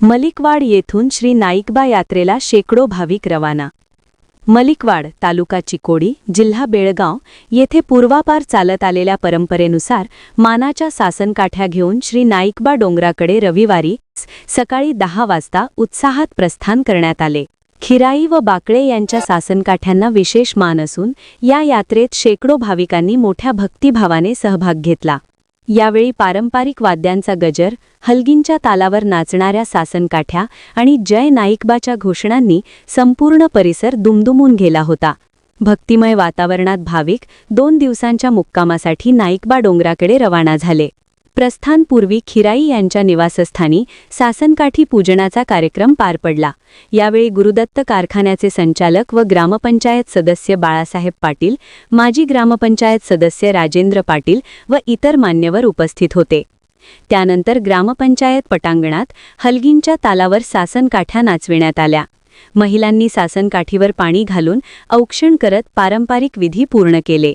मलिकवाड येथून श्री नाईकबा यात्रेला शेकडो भाविक रवाना। मलिकवाड तालुका चिकोडी जिल्हा बेळगाव येथे पूर्वापार चालत आलेल्या परंपरेनुसार मानाच्या सासनकाठ्या घेऊन श्री नाईकबा डोंगराकडे रविवारी सकाळी 10 वाजता उत्साहात प्रस्थान करण्यात आले। खिराई व बाकळे यांच्या सासनकाठ्यांना विशेष मान असून या यात्रेत शेकडो भाविकांनी मोठ्या भक्तिभावाने सहभाग घेतला। यावेळी पारंपरिक वाद्यांचा गजर, हलगींच्या तालावर नाचणाऱ्या सासनकाठ्या आणि जय नाईकबाच्या घोषणांनी संपूर्ण परिसर दुमदुमून गेला होता। भक्तिमय वातावरणात भाविक 2 दिवसांच्या मुक्कामासाठी नाईकबा डोंगराकडे रवाना झाले। प्रस्थानपूर्वी खिराई यांच्या निवासस्थानी सासनकाठी पूजनाचा कार्यक्रम पार पडला। यावेळी गुरुदत्त कारखान्याचे संचालक व ग्रामपंचायत सदस्य बाळासाहेब पाटील, माजी ग्रामपंचायत सदस्य राजेंद्र पाटील व इतर मान्यवर उपस्थित होते। त्यानंतर ग्रामपंचायत पटांगणात हलगींच्या तालावर सासनकाठ्या नाचविण्यात आल्या। महिलांनी सासनकाठीवर पाणी घालून औक्षण करत पारंपरिक विधी पूर्ण केले।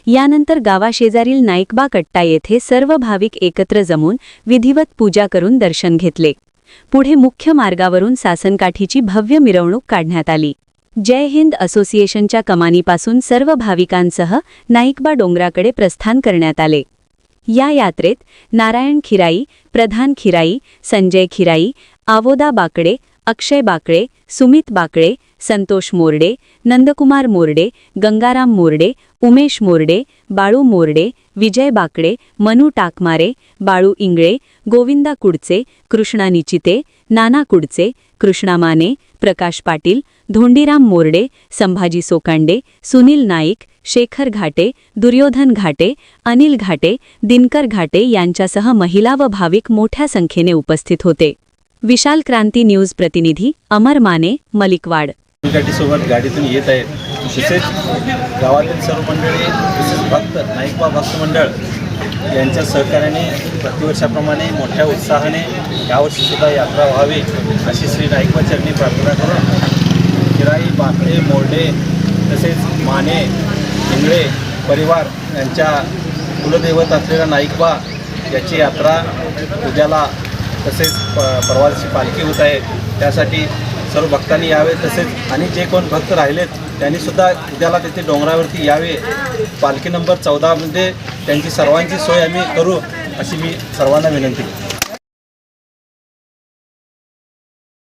यानंतर गावाशेजारील नाईकबा कट्टा येथे सर्व भाविक एकत्र जमून विधिवत पूजा करून दर्शन घेतले। पुढे मुख्य मार्गावरून सासनकाठीची भव्य मिरवणूक काढण्यात आली। जय हिंद असोसिएशनच्या कमानीपासून सर्व भाविकांसह नाईकबा डोंगराकडे प्रस्थान करण्यात आले। या यात्रेत नारायण खिराई, प्रधान खिराई, संजय खिराई, आवोदा बाकळे, अक्षय बाकळे, सुमित बाकळे, संतोष मोरडे, नंदकुमार मोरडे, गंगाराम मोरडे, उमेश मोरडे, बाळू मोरडे, विजय बाकळे, मनू टाकमारे, बाळू इंगळे, गोविंदा कुडचे, कृष्णा निचिते, नाना कुडचे, कृष्णा माने, प्रकाश पाटील, धोंडीराम मोरडे, संभाजी सोकांडे, सुनील नाईक, शेखर घाटे, दुर्योधन घाटे, अनिल घाटे, दिनकर घाटे यांच्यासह महिला व भाविक मोठ्या संख्येने उपस्थित होते। विशाल क्रांती न्यूज प्रतिनिधी अमर माने, मलिकवाड। सोबत गाडीतून येत आहेत। तसेच गावातील सर्व मंडळी तसेच भक्त नाईकबा भक्त मंडळ यांच्या सहकार्याने प्रतिवर्षाप्रमाणे मोठ्या उत्साहाने यावर्षी सुद्धा यात्रा व्हावी अशी श्री नाईकबा चरणी प्रार्थना करून खिराई, बाकळे, मोरडे तसेच माने, इंगळे परिवार यांच्या कुलदैवत असलेल्या नाईकबा याची यात्रा उद्याला तसेच परवाची पालखी होत आहे। त्यासाठी सर्व भक्तांनी यावे, तसेच आणि जे कोण भक्त राहिलेत त्यांनीसुद्धा उद्याला तिथे डोंगरावरती यावे। पालखी नंबर 14 मध्ये त्यांची सर्वांची सोय आम्ही करू अशी मी सर्वांना विनंती करतो।